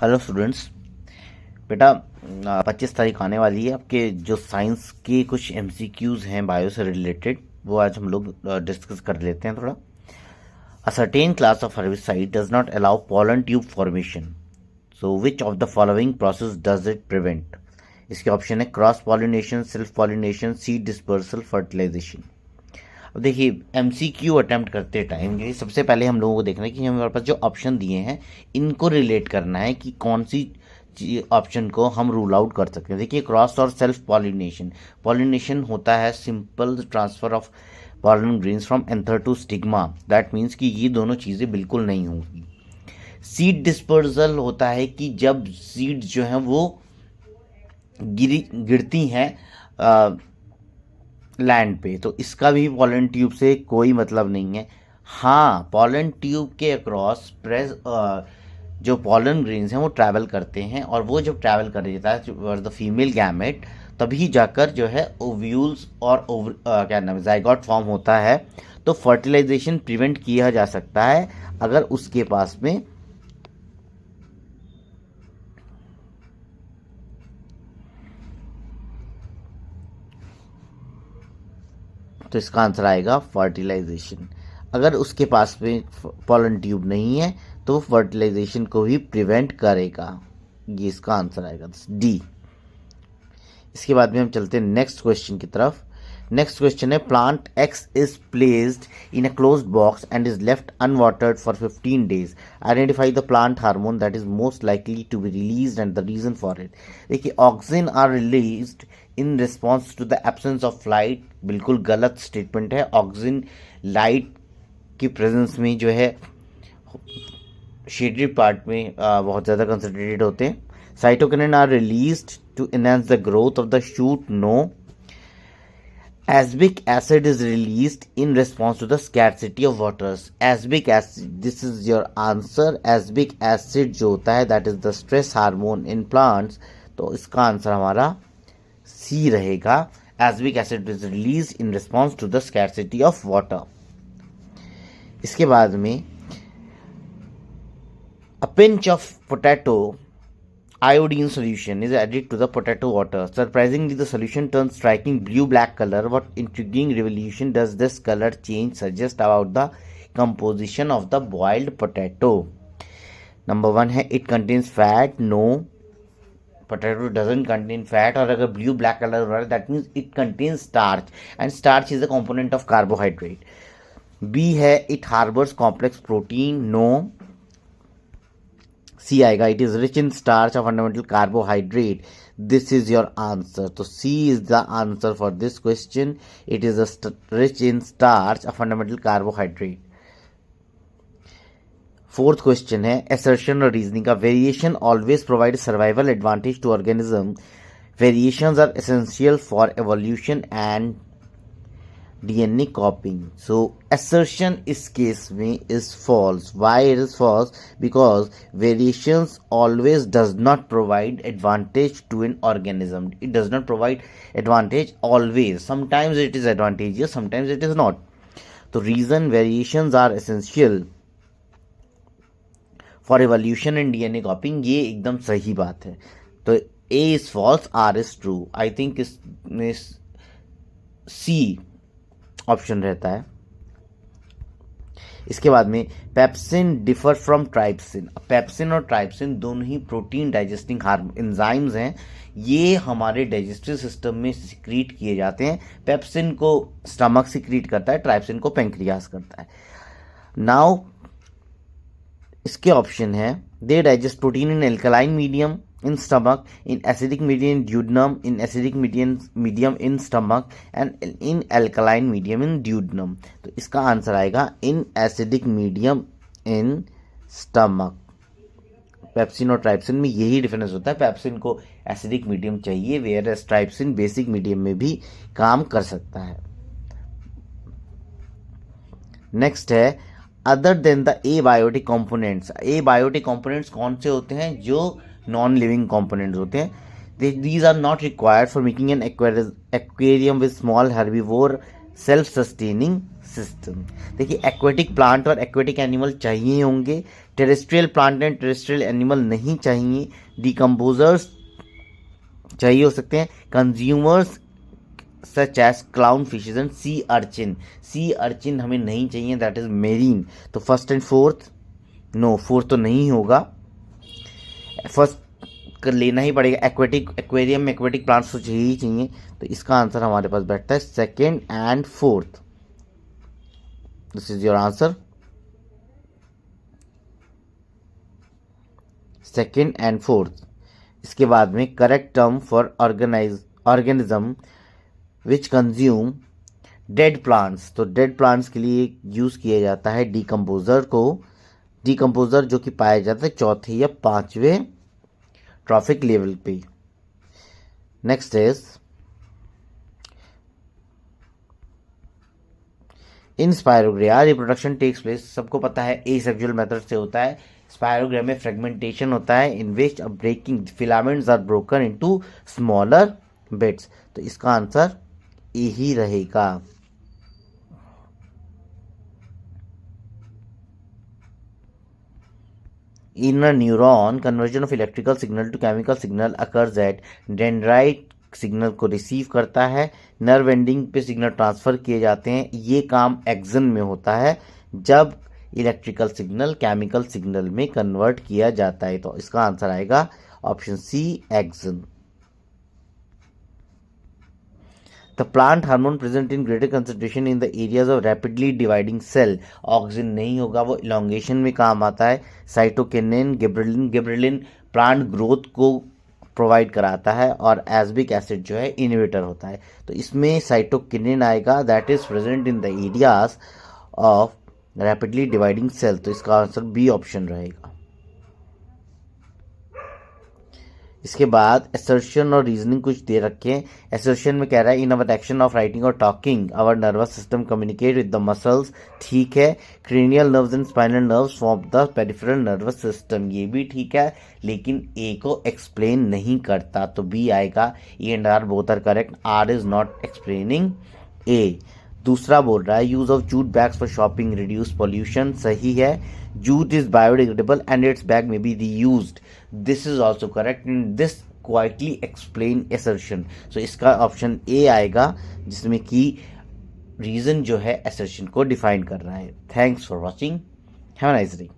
Hello students. बेटा 25 तारीख आने वाली है। आपके जो साइंस के कुछ एमसीक्यूज हैं बायो से रिलेटेड, वो आज हम लोग डिस्कस कर लेते हैं थोड़ा। A certain class of herbicide does not allow pollen tube formation, so which of the following process does it prevent? इसके ऑप्शन है cross pollination, self pollination, seed dispersal, fertilisation. अब देखिए, एमसीक्यू अटेम्प्ट करते time ये सबसे पहले हम लोगों को देखना है कि हमारे पास जो ऑप्शन दिए हैं इनको रिलेट करना है कि कौन सी ऑप्शन को हम रूल आउट कर सकते हैं। देखिए, क्रॉस और सेल्फ पॉलिनेशन, पॉलिनेशन होता है simple transfer of pollen grains from anther to stigma, that means कि ये दोनों चीज़ें बिल्कुल नहीं होंगी। सीड डिस्पर्सल होता है कि जब सीड्स जो हैं वो गिरती हैं लैंड पे, तो इसका भी पॉलन ट्यूब से कोई मतलब नहीं है। हाँ, पॉलन ट्यूब के अक्रॉस जो पॉलन ग्रेन्स हैं वो ट्रैवल करते हैं, और वो जब ट्रैवल कर जाता है द फीमेल गैमेट, तभी जाकर जो है ओव्यूल्स और क्या नाम है जाइगोट फॉर्म होता है। तो फर्टिलाइजेशन प्रिवेंट किया जा सकता है अगर उसके पास में तो इसका आंसर आएगा फर्टिलाइजेशन। अगर उसके पास में पॉलन ट्यूब नहीं है तो वो फर्टिलाइजेशन को भी प्रिवेंट करेगा। ये इसका आंसर आएगा डी। इसके बाद में हम चलते हैं नेक्स्ट क्वेश्चन की तरफ। नेक्स्ट क्वेश्चन है plant x is placed in a closed box and is left unwatered for 15 days। Identify the plant hormone that is most likely to be released and the reason for it. देखिए, auxin are released in response to the absence of light, बिल्कुल गलत statement है। Auxin light की presence में जो है shaded part में बहुत ज़्यादा कंसंट्रेटेड होते हैं। Cytokinin are released to enhance the growth of the shoot, no. Asbic acid is released in response to the scarcity of waters. Asbic acid, this is your answer. Asbic acid जो होता है that is the stress hormone in plants, तो इसका answer हमारा सी रहेगा। Asbic acid is released in response to the scarcity of water. इसके बाद में a pinch of potato iodine solution is added to the potato water. Surprisingly, the solution turns striking blue-black color. What intriguing revolution does this color change suggest about the composition of the boiled potato? Number 1 है it contains fat. No, potato doesn't contain fat. और अगर blue-black color हो रहा है that means it contains starch, and starch is a component of carbohydrate. B है it harbors complex protein. No. C आएगा it is rich in starch a fundamental carbohydrate. This is your answer. तो C is the answer for this question. It is rich in starch a fundamental carbohydrate. Fourth question है assertion और reasoning का। Variation always provide survival advantage to organism. Variations are essential for evolution and DNA copying. So assertion इस case में is false. Why it is false? Because variations always does not provide advantage to an organism. It does not provide advantage always. Sometimes it is advantageous, sometimes it is not. तो reason variations are essential for evolution and DNA copying, ये एकदम सही बात है। तो A is false, R is true. I think इसमें C option रहता है। इसके बाद में pepsin differ from trypsin. Pepsin और ट्राइप्सिन दोनों ही प्रोटीन डाइजेस्टिंग एंजाइम्स हैं। ये हमारे डाइजेस्टिव सिस्टम में सिक्रीट किए जाते हैं। पेप्सिन को स्टमक सिक्रीट करता है, ट्राइप्सिन को पेंक्रियास करता है। नाउ इसके ऑप्शन है they digest protein in alkaline medium in stomach, in acidic medium in duodenum, in acidic medium in stomach and in alkaline medium in duodenum. तो इसका आंसर आएगा in acidic medium in stomach. Pepsin और trypsin में यही difference होता है। Pepsin को acidic medium चाहिए, वेयर ट्राइप्सिन बेसिक मीडियम में भी काम कर सकता है। नेक्स्ट है other than the abiotic components. Abiotic components कौन से होते हैं? जो नॉन लिविंग कंपोनेंट्स होते हैं। These are not required for making an aquarium with small herbivore self sustaining system. देखिए एक्वेटिक प्लांट और एक्वेटिक एनिमल चाहिए होंगे, terrestrial plant and terrestrial animal नहीं चाहिए, डिकम्पोजर्स चाहिए हो सकते हैं, consumers such as clown fishes and sea urchin. Sea urchin हमें नहीं चाहिए, दैट इज मेरीन। तो first and fourth, no fourth तो नहीं होगा, फर्स्ट कर लेना ही पड़ेगा। एक्वेटिक एक्वेरियम में एक्वेटिक प्लांट्स तो चाहिए ही चाहिए, तो इसका आंसर हमारे पास बैठता है second and fourth. This is your answer, second and fourth. इसके बाद में correct term for organism which consume dead plants. तो डेड प्लांट्स के लिए यूज किया जाता है डिकम्पोजर को, डिकम्पोजर जो कि पाया जाता है चौथे या पांचवें ट्रॉफिक लेवल पे। Next is in spirogyra reproduction takes place. सबको पता है एसेक्सुअल मेथड से होता है। स्पायरोग्रिया में फ्रेगमेंटेशन होता है in which breaking filaments are broken into smaller bits. तो इसका आंसर ए ही रहेगा। In a neuron, conversion of electrical signal to chemical signal occurs at dendrite signal को रिसीव करता है, नर्व एंडिंग पे सिग्नल ट्रांसफर किए जाते हैं। ये काम एक्सन में होता है जब इलेक्ट्रिकल सिग्नल केमिकल सिग्नल में कन्वर्ट किया जाता है। तो इसका आंसर आएगा option C, axon. The plant hormone present in greater concentration in the areas of rapidly dividing cell। Auxin नहीं होगा, वो इलोंगेशन में काम आता है। Cytokinin, gibberellin, gibberellin plant growth को प्रोवाइड कराता है और एस्बिक एसिड जो है इनहिबिटर होता है। तो इसमें साइटोकिनिन आएगा, that is present in the areas of rapidly dividing cell. तो इसका आंसर बी ऑप्शन रहेगा। इसके बाद एसर्शन और रीजनिंग कुछ दे रखे हैं। एसर्शन में कह रहा है in our action of writing और talking our nervous system communicate with the muscles. ठीक है। Cranial nerves and spinal nerves form the peripheral nervous system, ये भी ठीक है, लेकिन ए को एक्सप्लेन नहीं करता, तो बी आएगा। A and R both are correct, R is not explaining A. दूसरा बोल रहा है use of jute bags for shopping reduce pollution, सही है। Jute is biodegradable and its bag में be reused, this is also correct. This quietly explain assertion, so इसका option ए आएगा, जिसमें कि रीजन जो है असर्शन को डिफाइन कर रहा है। Thanks for watching, have a nice day.